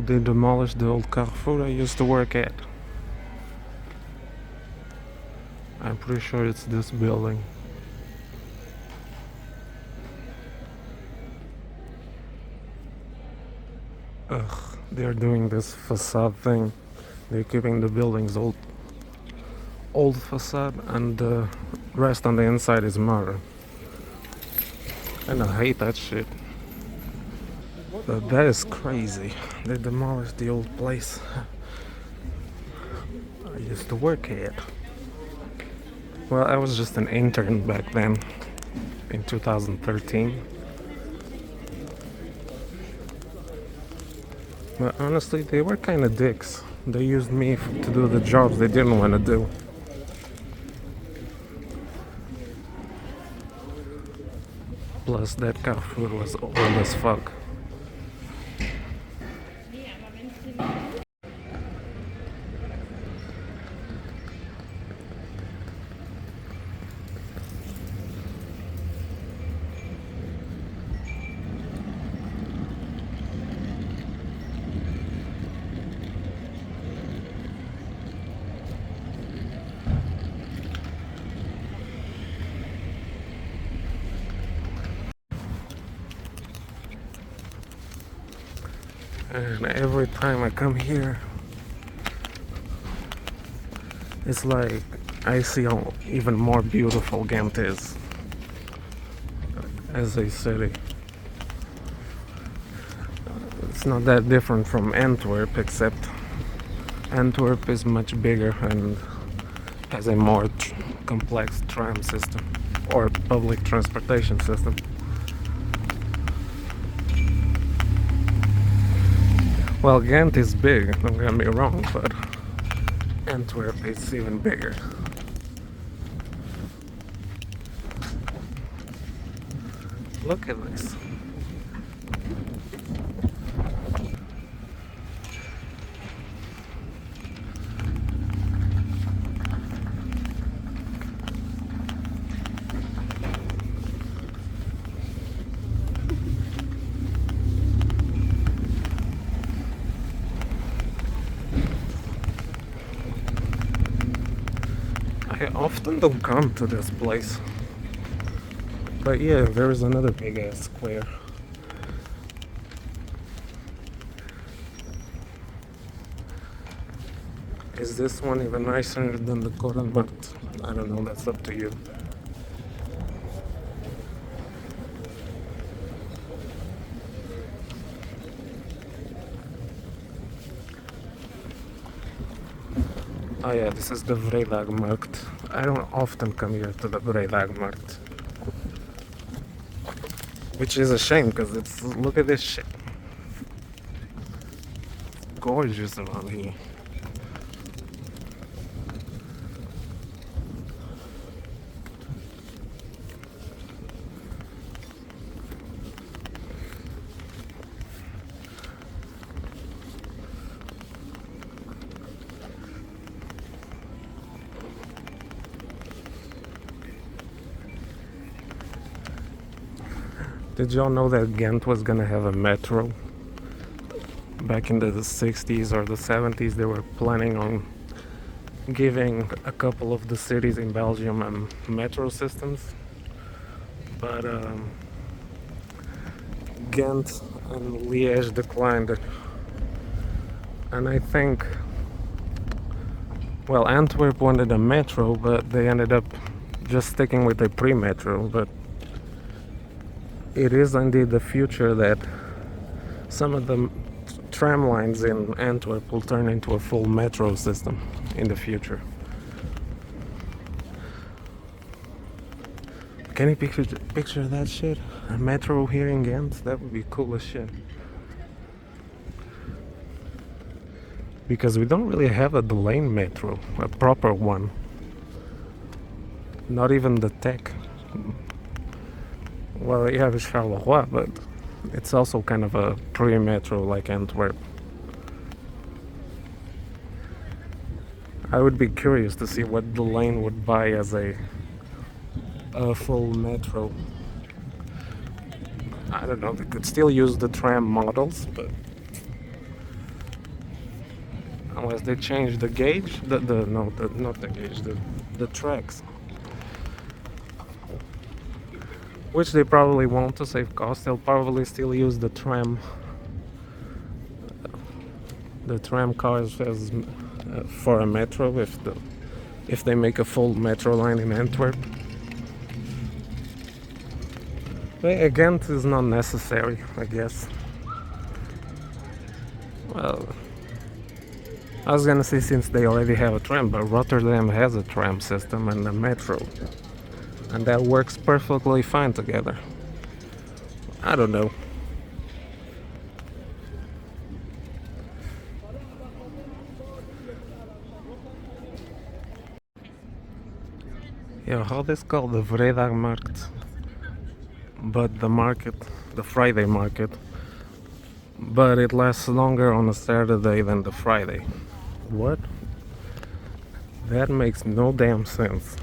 they demolished the old Carrefour I used to work at. I'm pretty sure it's this building. Ugh, they're doing this facade thing. They're keeping the building's old facade, and the rest on the inside is modern. And I hate that shit. But that is crazy. They demolished the old place I used to work at. Well, I was just an intern back then, in 2013. But honestly, they were kind of dicks. They used me to do the jobs they didn't want to do. Plus, that Carrefour was old as fuck. And every time I come here, it's like I see how even more beautiful Ghent is as a city. It's not that different from Antwerp, except Antwerp is much bigger and has a more complex tram system or public transportation system. Well, Ghent is big, don't get me wrong, but Antwerp is even bigger. Look at this. I often don't come to this place. But yeah, there is another big ass square. Is this one even nicer than the Korenmarkt? I don't know, that's up to you. Oh yeah, this is the Vrijdagsmarkt. I don't often come here to the Vrijdagsmarkt. Which is a shame, because it's, look at this shit. It's gorgeous around here. Did y'all know that Ghent was gonna have a metro? Back in the 60s or the 70s, they were planning on giving a couple of the cities in Belgium metro systems. But Ghent and Liège declined it. And I think, well, Antwerp wanted a metro, but they ended up just sticking with the pre-metro. But it is indeed the future that some of the tram lines in Antwerp will turn into a full metro system in the future. Can you picture that shit? A metro here in Ghent? That would be cool as shit. Because we don't really have a lane metro, a proper one. Not even the tech. Well, you have Charleroi, but it's also kind of a pre-metro like Antwerp. I would be curious to see what the lane would buy as a full metro. I don't know, they could still use the tram models, but unless they change the gauge, not the gauge, the tracks, which they probably won't to save cost. They'll probably still use the tram cars as for a metro if they make a full metro line in Antwerp. But Ghent is not necessary, I guess. Well, I was gonna say since they already have a tram, but Rotterdam has a tram system and a metro, and that works perfectly fine together. I don't know. Yeah, how this called the Vredagmarkt, but the Friday market, but it lasts longer on a Saturday than the Friday. What? That makes no damn sense.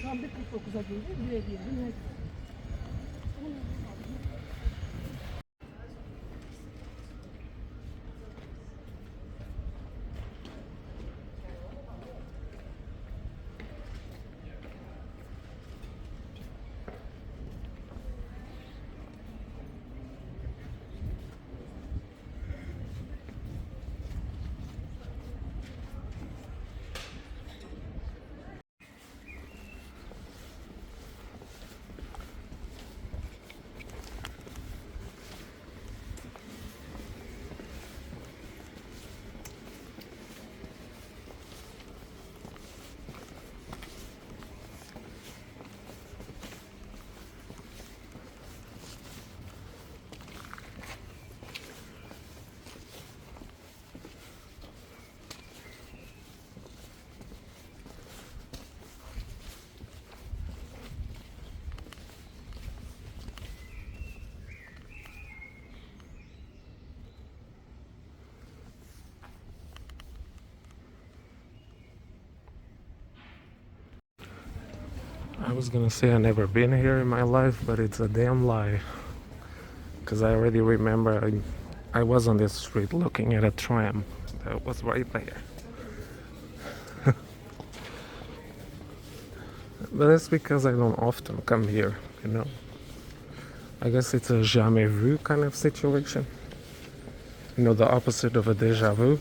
Tam bir 49'a girdim, buraya girdim. I was gonna say I've never been here in my life, but it's a damn lie. Because I already remember I was on this street looking at a tram that was right there. But that's because I don't often come here, you know. I guess it's a jamais vu kind of situation. You know, the opposite of a déjà vu.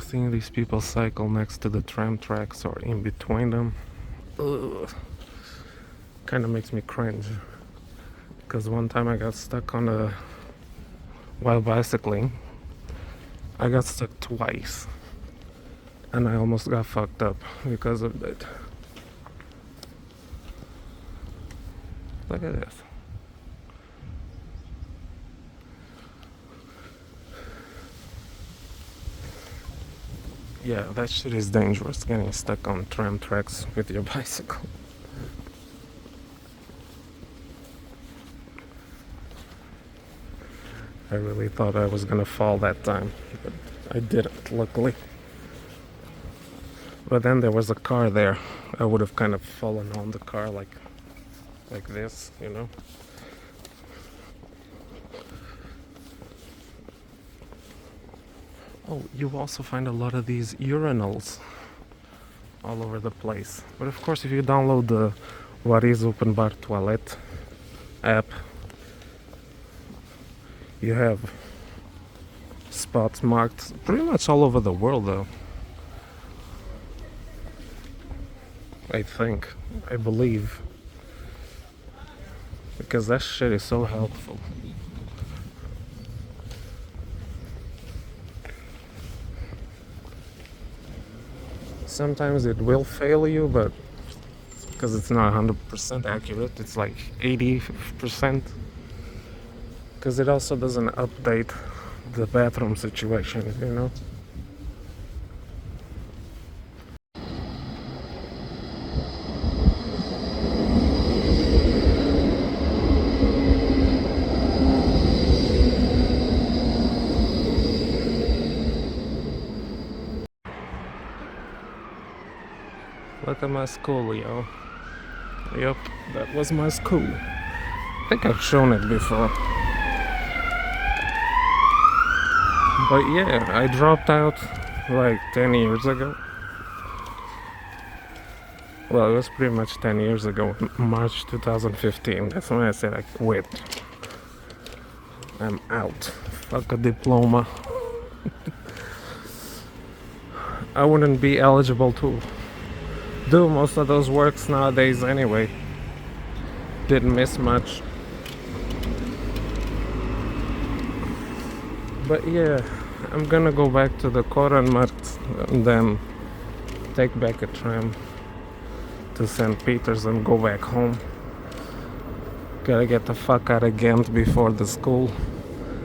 Seeing these people cycle next to the tram tracks or in between them, kind of makes me cringe. Because one time I got stuck on a while bicycling. I got stuck twice, and I almost got fucked up because of it. Look at this. Yeah, that shit is dangerous, getting stuck on tram tracks with your bicycle. I really thought I was gonna fall that time, but I didn't, luckily. But then there was a car there. I would have kind of fallen on the car like this, you know? Oh, you also find a lot of these urinals all over the place. But of course, if you download the What is Open Bar Toilet app, you have spots marked pretty much all over the world, though. I believe. Because that shit is so helpful. Sometimes it will fail you, but because it's not 100% accurate, it's like 80%. Because it also doesn't update the bathroom situation, you know? Look at my school, yo. Yep, that was my school. I think I've shown it before. But yeah, I dropped out like 10 years ago. Well, it was pretty much 10 years ago, March 2015. That's when I said I quit. I'm out. Fuck a diploma. I wouldn't be eligible to do most of those works nowadays anyway. Didn't miss much. But yeah, I'm gonna go back to the Korenmarkt and then take back a tram to St-Pieters and go back home. Gotta get the fuck out of Ghent before the school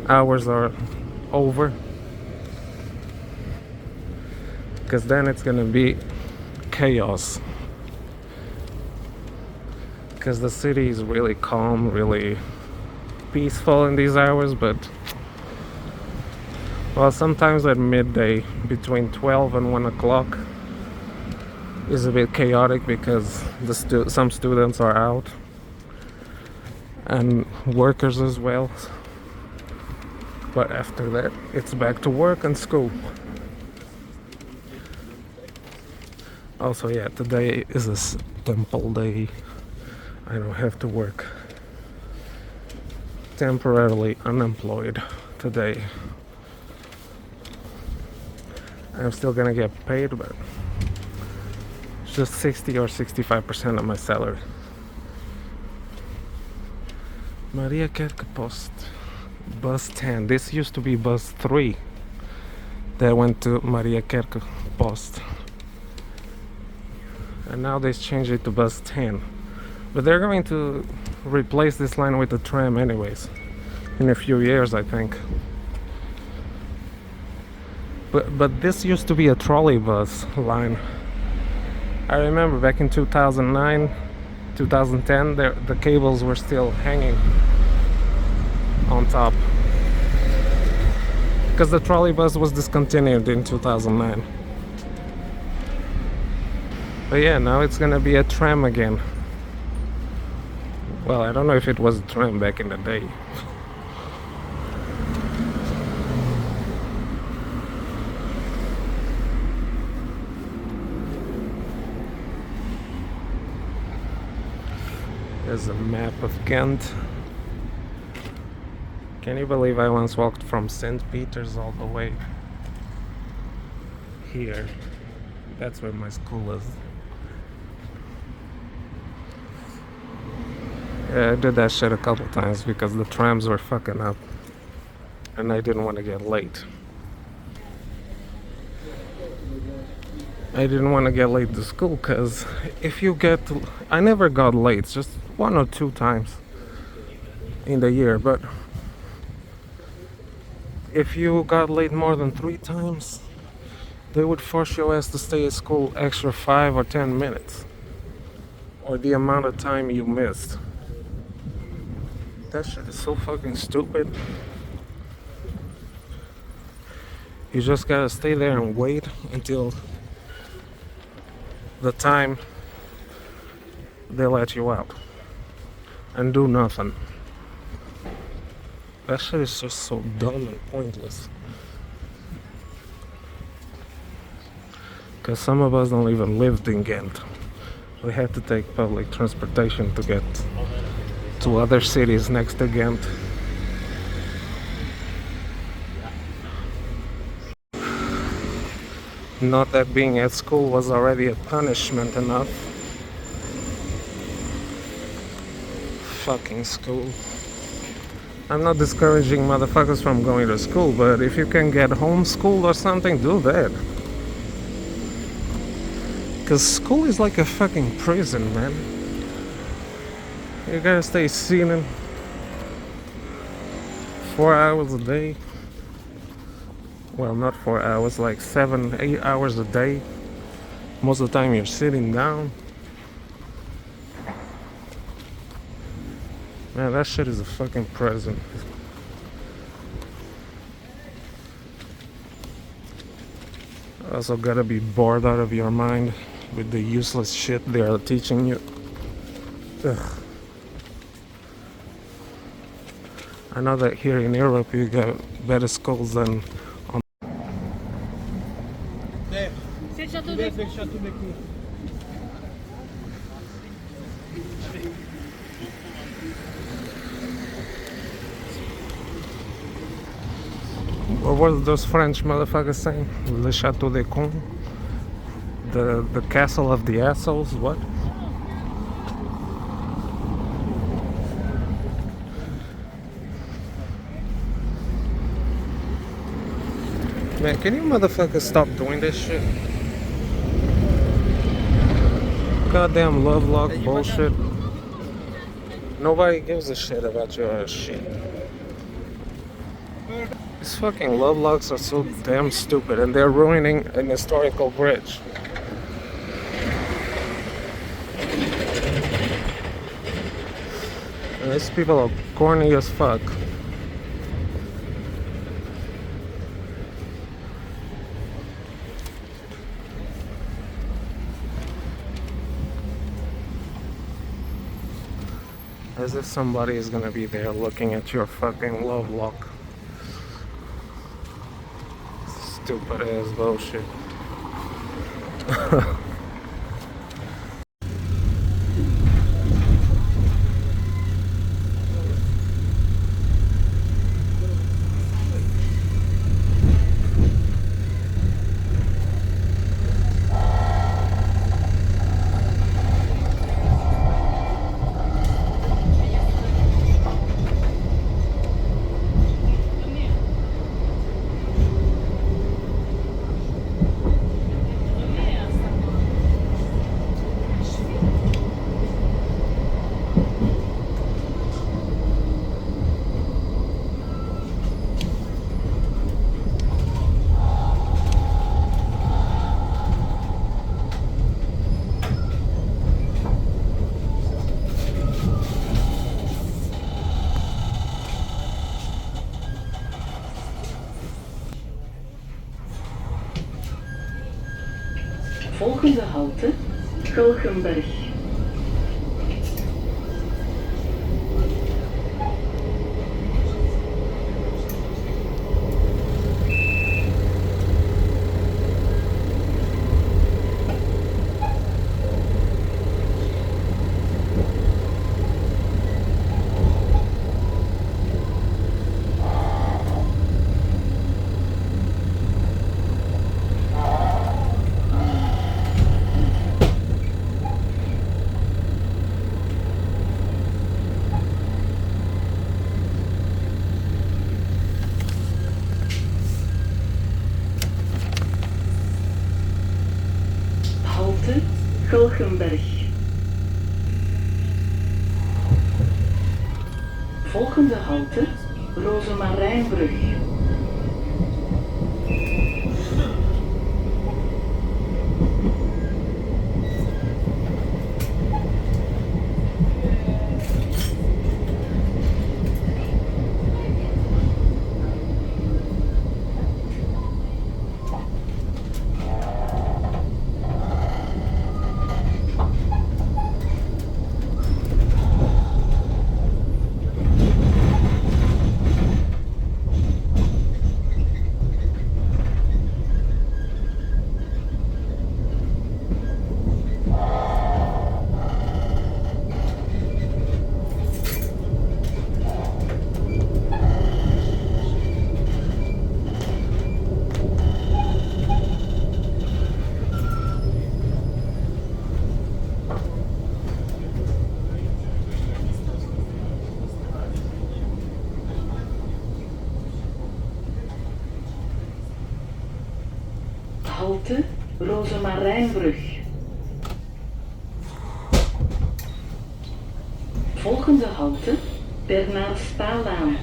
hours are over, because then it's gonna be chaos. Because the city is really calm, really peaceful in these hours, but well, sometimes at midday between 12 and 1 o'clock is a bit chaotic because some students are out and workers as well. But after that, it's back to work and school. Also, yeah, today is a temple day. I don't have to work. Temporarily unemployed today. I'm still gonna get paid, but it's just 60 or 65% of my salary. Maria Kerkenpost, bus 10. This used to be bus 3 that went to Maria Kerkenpost. And now they changed it to bus 10. But they're going to replace this line with a tram anyways. In a few years, I think. But this used to be a trolley bus line. I remember back in 2009, 2010, the cables were still hanging on top. Because the trolley bus was discontinued in 2009. But yeah, now it's gonna be a tram again. Well, I don't know if it was a tram back in the day. There's a map of Ghent. Can you believe I once walked from St-Pieters all the way here? That's where my school is. Yeah, I did that shit a couple times because the trams were fucking up and I didn't want to get late. I didn't want to get late to school because if you get... I never got late, just 1 or 2 times in the year, but if you got late more than 3 times, they would force your ass to stay at school extra 5 or 10 minutes, or the amount of time you missed. That shit is so fucking stupid. You just gotta stay there and wait until the time they let you out and do nothing. That shit is just so dumb and pointless. Because some of us don't even live in Ghent. We have to take public transportation to get to other cities next to Ghent. Not that being at school was already a punishment enough. Fucking school. I'm not discouraging motherfuckers from going to school, but if you can get homeschooled or something, do that. Cause school is like a fucking prison, man. You gotta stay seated 4 hours a day. Well, not 4 hours, like 7, 8 hours a day. Most of the time you're sitting down. Man, that shit is a fucking prison. Also gotta be bored out of your mind with the useless shit they are teaching you. Ugh. I know that here in Europe you got better schools than on. What were those French motherfuckers saying? Le Château des Cons? The castle of the assholes? What? Man, can you motherfuckers stop doing this shit? Goddamn love lock bullshit. Nobody gives a shit about your shit. These fucking love locks are so damn stupid and they're ruining an historical bridge. And these people are corny as fuck. As if somebody is gonna be there looking at your fucking love lock. Stupid ass bullshit. Volgende halte, Korenmarkt. Trochenberg. Volgende halte, Rozemarijnbrug. Halte, Rozemarijnbrug. Volgende halte, Bernardspaallaan.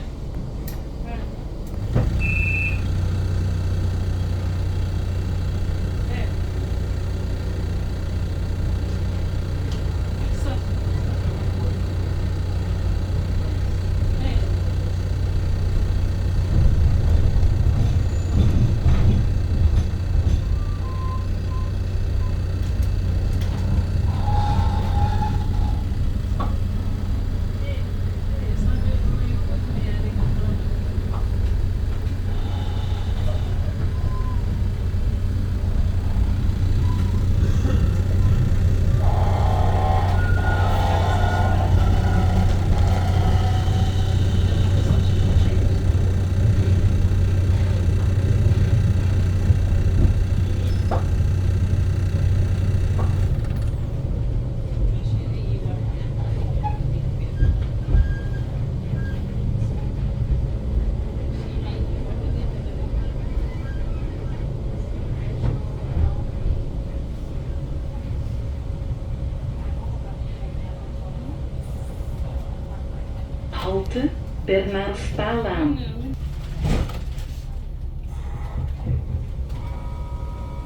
Halte, Bernardspaallaan.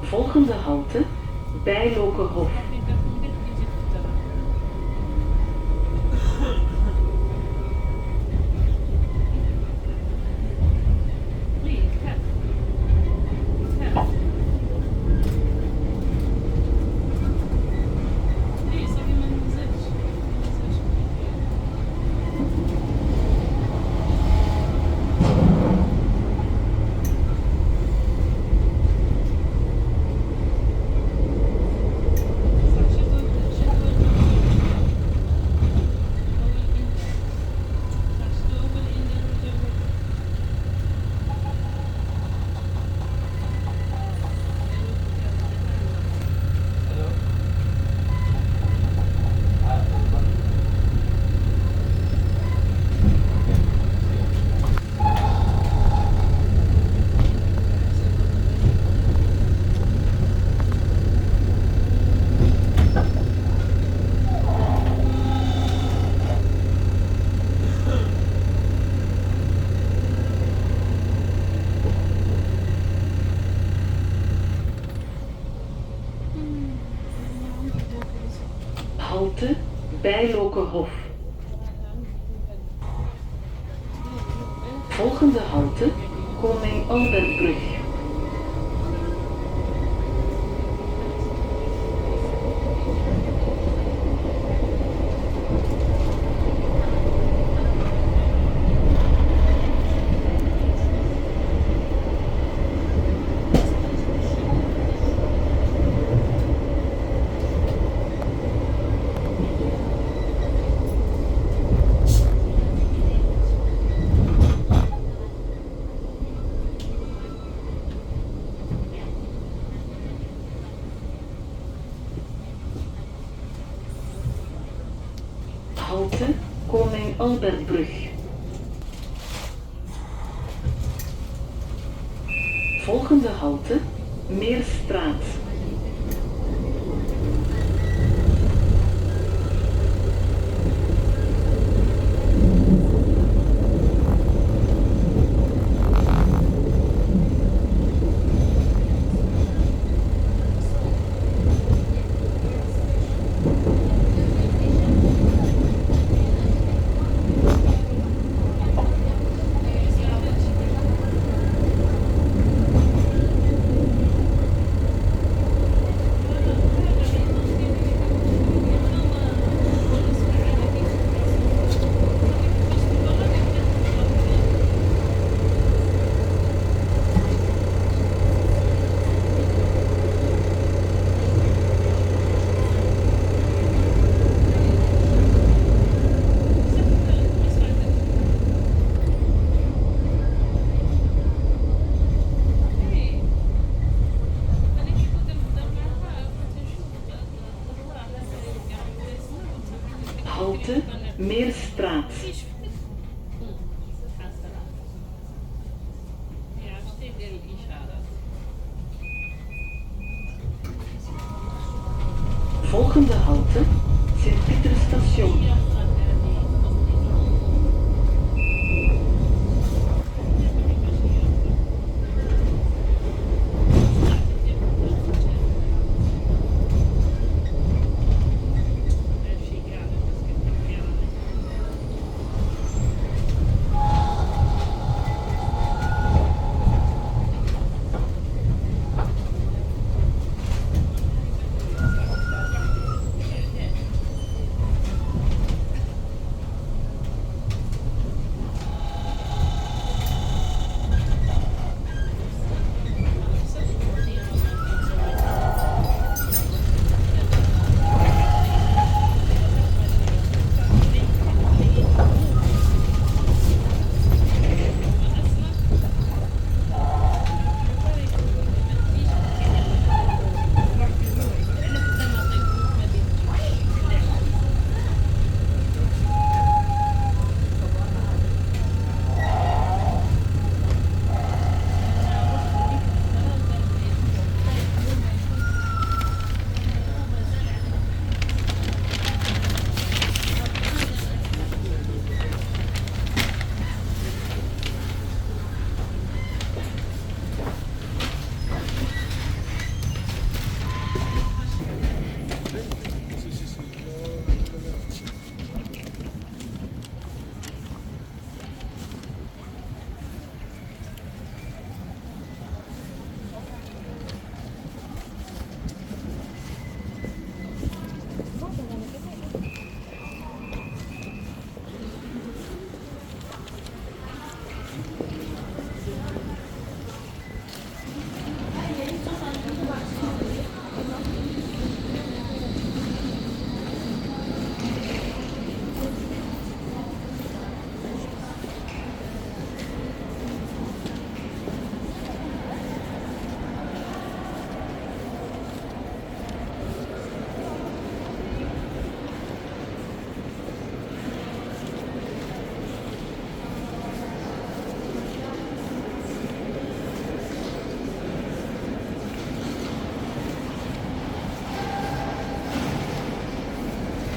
Volgende halte, Bijlokenhof. Halte, Bijlokenhof. Volgende halte, Koning Albertbrug. Halte, Koning Albertbrug. Volgende halte, Meerstraat. Halte Meerstraat. Volgende halte